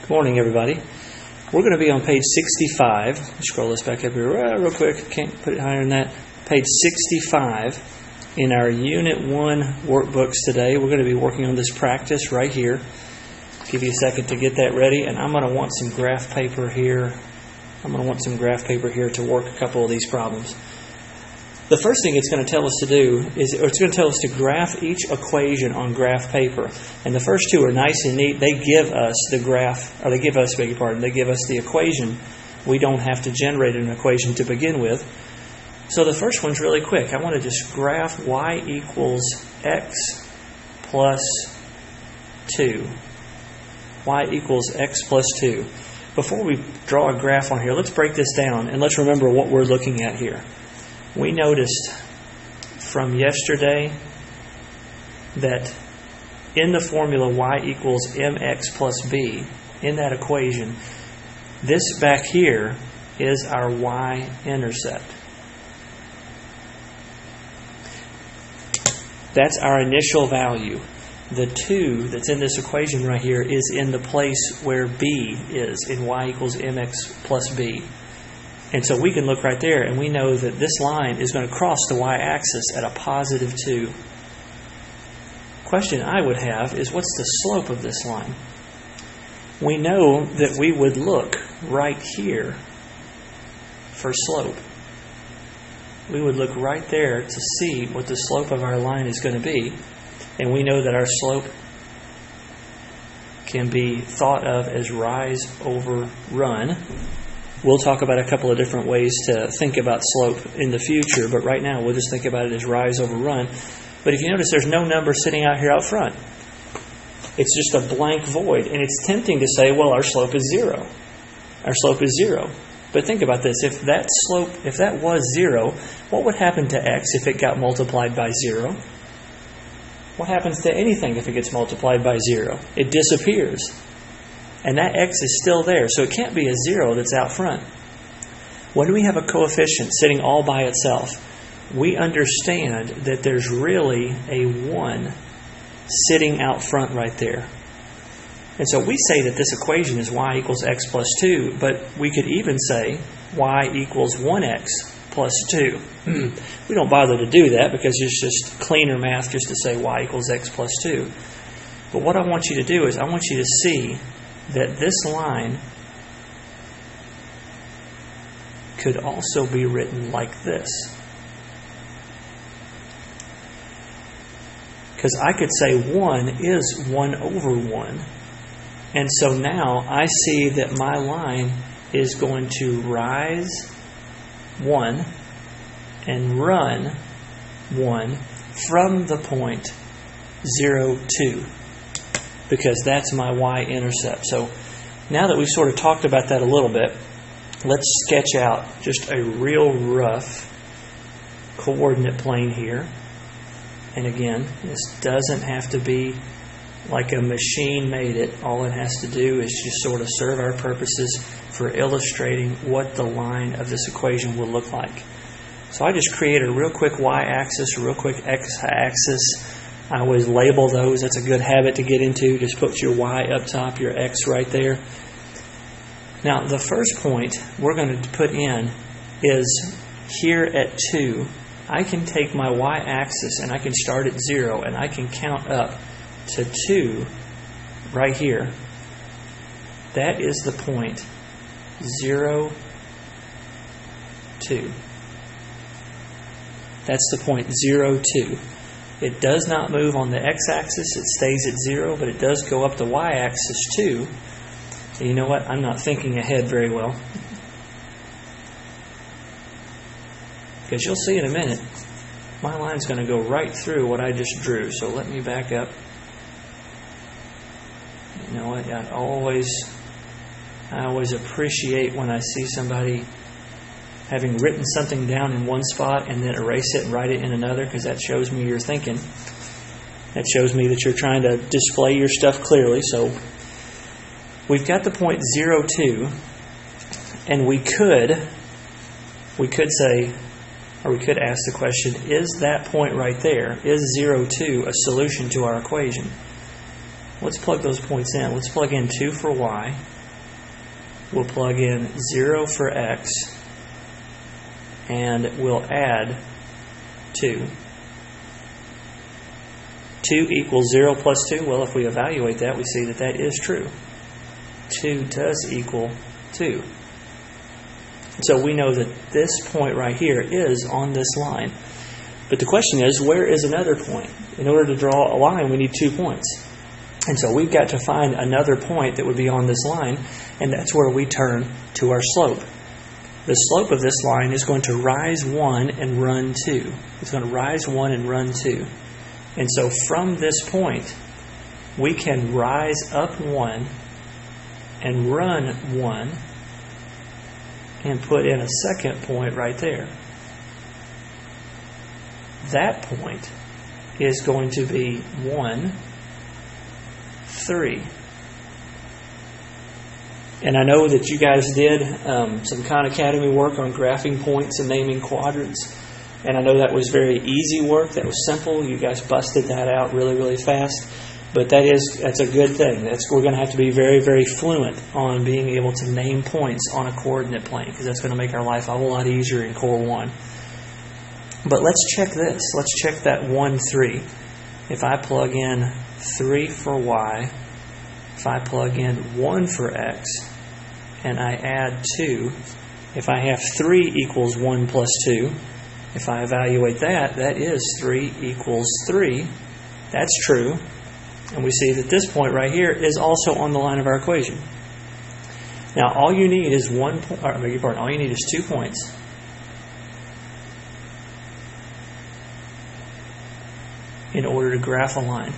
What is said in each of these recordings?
Good morning, everybody. We're going to be on page 65. Scroll this back up here real quick. Can't put it higher than that. Page 65 in our Unit 1 workbooks today. We're going to be working on this practice right here. Give you a second to get that ready. And I'm going to want some graph paper here. To work a couple of these problems. The first thing it's going to tell us to do is, it's going to tell us to graph each equation on graph paper. And the first two are nice and neat. They give us the graph, or they give us the equation. We don't have to generate an equation to begin with. So the first one's really quick. I want to just graph y equals x plus 2. Y equals x plus 2. Before we draw a graph on here, let's break this down and let's remember what we're looking at here. We noticed from yesterday that in the formula y equals mx plus b, in that equation, this back here is our y-intercept. That's our initial value. The 2 that's in this equation right here is in the place where b is, in y equals mx plus b. And so we can look right there and we know that this line is going to cross the y-axis at a positive 2. Question I would have is, what's the slope of this line? We know that we would look right here for slope. We would look right there to see what the slope of our line is going to be. And we know that our slope can be thought of as rise over run. We'll talk about a couple of different ways to think about slope in the future, but right now we'll just think about it as rise over run. But if you notice, there's no number sitting out here out front. It's just a blank void, and it's tempting to say, well, our slope is 0. Our slope is 0. But think about this. If that was 0, what would happen to x if it got multiplied by 0? What happens to anything if it gets multiplied by 0? It disappears. And that x is still there, so it can't be a 0 that's out front. When we have a coefficient sitting all by itself, we understand that there's really a 1 sitting out front right there. And so we say that this equation is y equals x plus 2, but we could even say y equals 1x plus 2. We don't bother to do that because it's just cleaner math just to say y equals x plus 2. But what I want you to do is I want you to see that this line could also be written like this. Because I could say 1 is 1 over 1. And so now I see that my line is going to rise 1 and run 1 from the point 0, 2. Because that's my y-intercept. So now that we've sort of talked about that a little bit, let's sketch out just a real rough coordinate plane here. And again, this doesn't have to be like a machine made it. All it has to do is just sort of serve our purposes for illustrating what the line of this equation will look like. So I just created a real quick y-axis, a real quick x-axis. I always label those. That's a good habit to get into. Just put your y up top, your x right there. Now, the first point we're going to put in is here at 2. I can take my y-axis and I can start at 0 and I can count up to 2 right here. That is the point 0, 2. That's the point 0, 2. It does not move on the x-axis. It stays at 0, but it does go up the y-axis too. And you know what? I'm not thinking ahead very well. Because you'll see in a minute, my line's going to go right through what I just drew. So let me back up. You know what? I always appreciate when I see somebody having written something down in one spot and then erase it and write it in another, because that shows me you're thinking. That shows me that you're trying to display your stuff clearly. So we've got the point 0, 2, and we could say, or we could ask the question, is that point right there, is 0, 2 a solution to our equation? Let's plug those points in. Let's plug in 2 for y. We'll plug in 0 for x. And we'll add 2. 2 equals 0 plus 2. Well, if we evaluate that, we see that that is true. 2 does equal 2. So we know that this point right here is on this line. But the question is, where is another point? In order to draw a line, we need 2 points. And so we've got to find another point that would be on this line, and that's where we turn to our slope. The slope of this line is going to rise 1 and run 2. It's going to rise 1 and run 2. And so from this point, we can rise up 1 and run 1 and put in a second point right there. That point is going to be 1, 3. And I know that you guys did some Khan Academy work on graphing points and naming quadrants. And I know that was very easy work. That was simple. You guys busted that out really, really fast. But that's a good thing. We're going to have to be very, very fluent on being able to name points on a coordinate plane, because that's going to make our life a whole lot easier in Core 1. But let's check this. Let's check that 1, 3. If I plug in 3 for y, if I plug in 1 for x, and I add 2, if I have 3 equals 1 plus 2, if I evaluate that, that is 3 equals 3. That's true. And we see that this point right here is also on the line of our equation. Now, all you need is all you need is 2 points. In order to graph a line.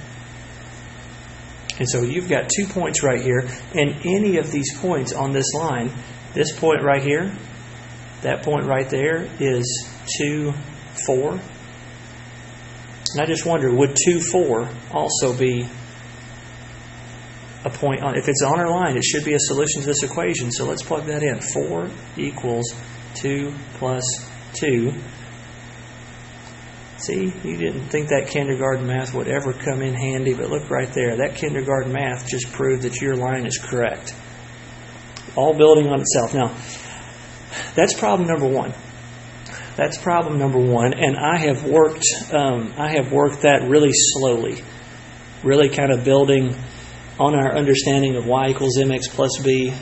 And so you've got 2 points right here, and any of these points on this line, this point right here, that point right there is 2, 4. And I just wonder, would 2, 4 also be a point on? If it's on our line, it should be a solution to this equation. So let's plug that in. 4 equals 2 plus 2. See, you didn't think that kindergarten math would ever come in handy, but look right there. That kindergarten math just proved that your line is correct. All building on itself. Now, that's problem number 1. That's problem number 1, and I have worked that really slowly, really kind of building on our understanding of y equals mx plus b.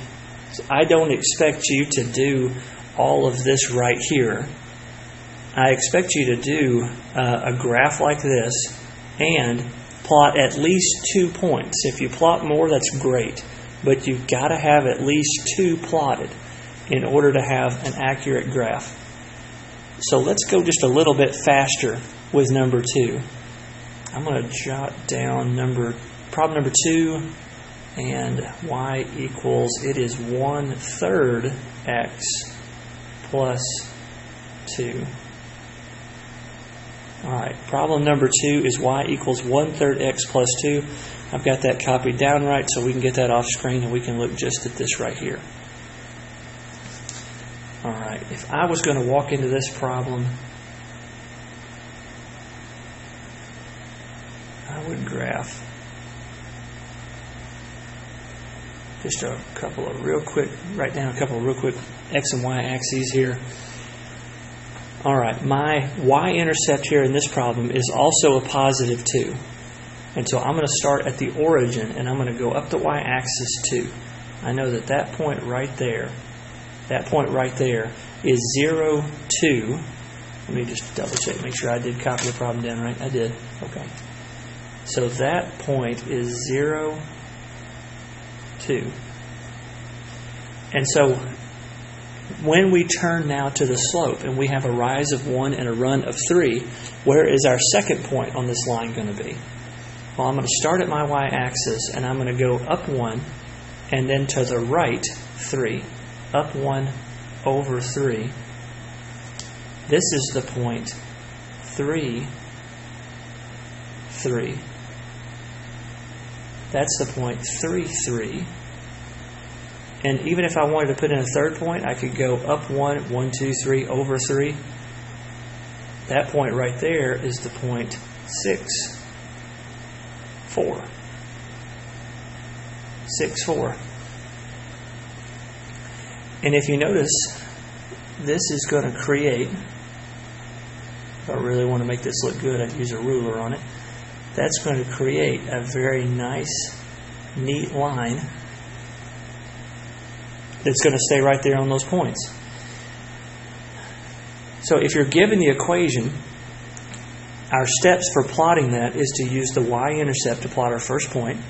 So I don't expect you to do all of this right here. I expect you to do a graph like this and plot at least 2 points. If you plot more, that's great, but you've got to have at least 2 plotted in order to have an accurate graph. So let's go just a little bit faster with number 2. I'm going to jot down problem number 2, and y equals, it is 1/3 x plus 2. Alright, problem number 2 is y equals 1/3 x plus 2. I've got that copied down right, so we can get that off screen and we can look just at this right here. Alright, if I was going to walk into this problem, I would graph just a couple of real quick, write down a couple of real quick x and y axes here. Alright, my y-intercept here in this problem is also a positive 2. And so I'm going to start at the origin, and I'm going to go up the y-axis 2. I know that that point right there is 0, 2. Let me just double check, make sure I did copy the problem down right. I did. Okay. So that point is 0, 2. And so when we turn now to the slope and we have a rise of 1 and a run of 3, where is our second point on this line going to be? Well, I'm going to start at my y-axis and I'm going to go up 1 and then to the right 3. Up 1 over 3. This is the point 3, 3. That's the point 3, 3. And even if I wanted to put in a third point, I could go up 1, 1, 2, 3, over 3. That point right there is the point 6, 4. 6, 4. And if you notice, this is going to create, if I really want to make this look good, I'd use a ruler on it. That's going to create a very nice, neat line that's going to stay right there on those points. So if you're given the equation, our steps for plotting that is to use the y-intercept to plot our first point,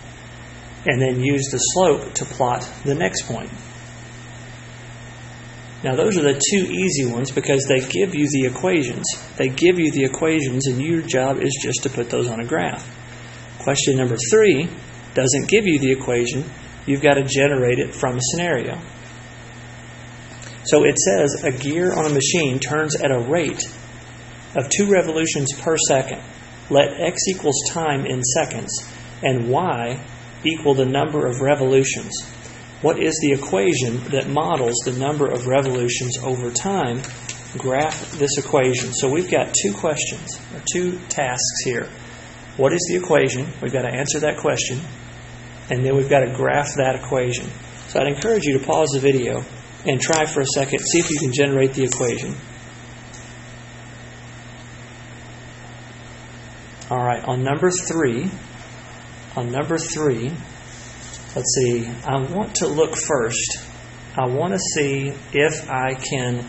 and then use the slope to plot the next point. Now those are the two easy ones because they give you the equations. They give you the equations and your job is just to put those on a graph. Question number 3 doesn't give you the equation. You've got to generate it from a scenario. So it says a gear on a machine turns at a rate of 2 revolutions per second. Let x equals time in seconds and y equal the number of revolutions. What is the equation that models the number of revolutions over time? Graph this equation. So we've got 2 questions, or 2 tasks here. What is the equation? We've got to answer that question. And then we've got to graph that equation. So I'd encourage you to pause the video and try for a second, see if you can generate the equation. All right, on number 3, let's see, I want to look first. I want to see if I can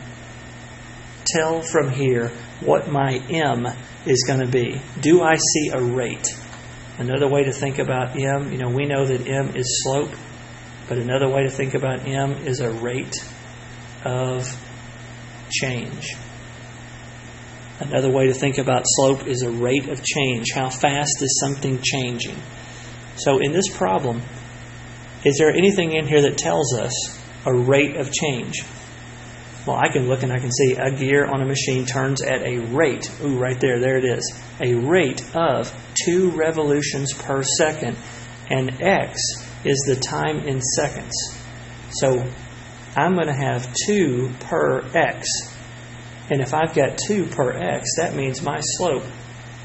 tell from here what my m is going to be. Do I see a rate? Another way to think about m, we know that m is slope, but another way to think about m is a rate of change. Another way to think about slope is a rate of change. How fast is something changing? So in this problem, is there anything in here that tells us a rate of change? Well, I can look and I can see a gear on a machine turns at a rate. Ooh, right there, there it is. A rate of 2 revolutions per second. And x is the time in seconds. So I'm going to have 2 per x. And if I've got 2 per x, that means my slope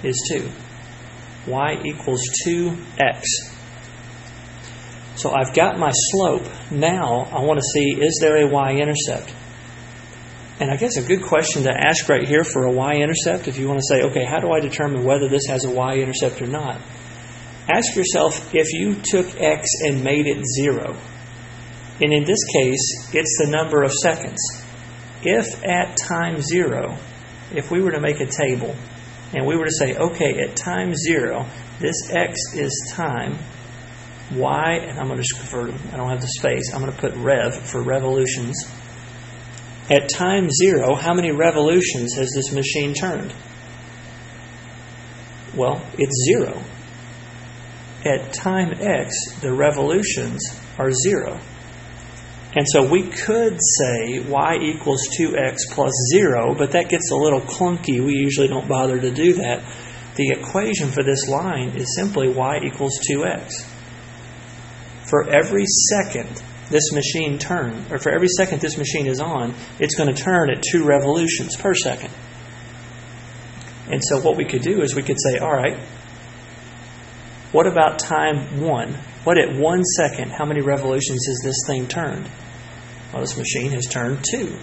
is 2. Y equals 2x. So I've got my slope. Now I want to see, is there a y-intercept? And I guess a good question to ask right here for a y-intercept, if you want to say, okay, how do I determine whether this has a y-intercept or not? Ask yourself if you took x and made it 0. And in this case, it's the number of seconds. If at time 0, if we were to make a table, and we were to say, okay, at time 0, this x is time, y, and I'm going to just convert them, I don't have the space, I'm going to put rev for revolutions. At time 0, how many revolutions has this machine turned? Well, it's 0. At time x, the revolutions are 0. And so we could say y equals 2x plus 0, but that gets a little clunky. We usually don't bother to do that. The equation for this line is simply y equals 2x. For every second this machine turns, or for every second this machine is on, it's going to turn at 2 revolutions per second. And so what we could do is we could say, all right, what about time 1? What at 1 second, how many revolutions has this thing turned? Well, this machine has turned 2.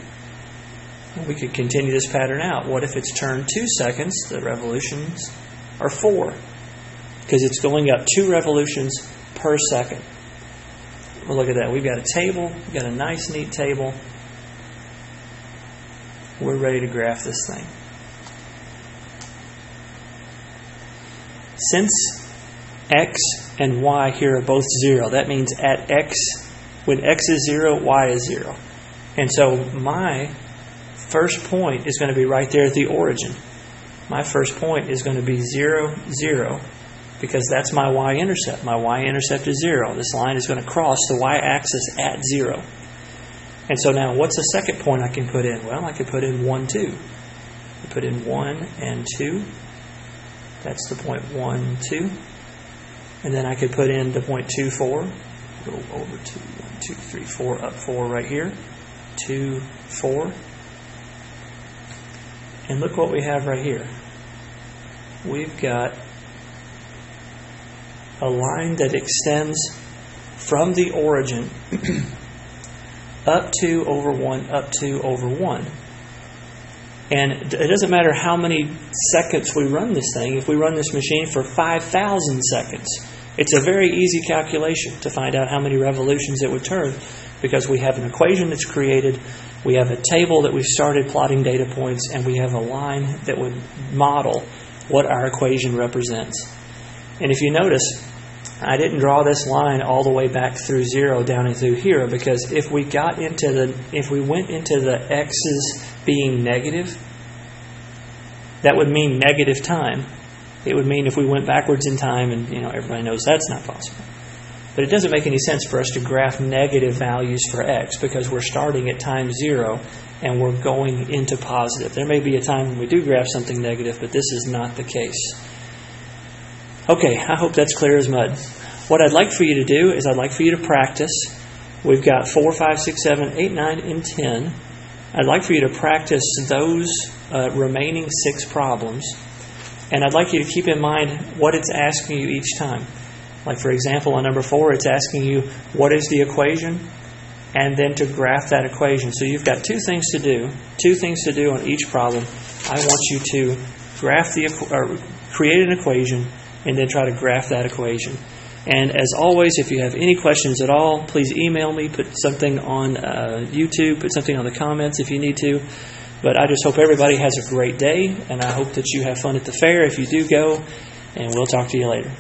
And we could continue this pattern out. What if it's turned 2 seconds? The revolutions are 4. Because it's going up 2 revolutions per second. Well, look at that. We've got a table. We've got a nice, neat table. We're ready to graph this thing. Since x and y here are both 0, that means at x, when x is 0, y is 0. And so my first point is going to be right there at the origin. My first point is going to be 0, 0, because that's my y-intercept. My y-intercept is 0. This line is going to cross the y-axis at 0. And so now, what's the second point I can put in? Well, I could put in 1, 2. I put in 1 and 2. That's the point 1, 2. And then I could put in the point 2, 4. Go over to 1, 2, 3, 4, up 4 right here. 2, 4. And look what we have right here. We've got a line that extends from the origin up 2 over 1, up 2 over 1. And it doesn't matter how many seconds we run this thing. If we run this machine for 5,000 seconds, it's a very easy calculation to find out how many revolutions it would turn, because we have an equation that's created, we have a table that we've started plotting data points, and we have a line that would model what our equation represents. And if you notice, I didn't draw this line all the way back through 0 down and through here, because if we went into the x's being negative, that would mean negative time. It would mean if we went backwards in time, and everybody knows that's not possible. But it doesn't make any sense for us to graph negative values for x, because we're starting at time 0 and we're going into positive. There may be a time when we do graph something negative, but this is not the case. Okay, I hope that's clear as mud. What I'd like for you to do is I'd like for you to practice. We've got 4, 5, 6, 7, 8, 9, and 10. I'd like for you to practice those remaining 6 problems. And I'd like you to keep in mind what it's asking you each time. Like, for example, on number 4, it's asking you, what is the equation? And then to graph that equation. So you've got 2 things to do. 2 things to do on each problem. I want you to create an equation and then try to graph that equation. And as always, if you have any questions at all, please email me, put something on YouTube, put something on the comments if you need to. But I just hope everybody has a great day, and I hope that you have fun at the fair if you do go, and we'll talk to you later.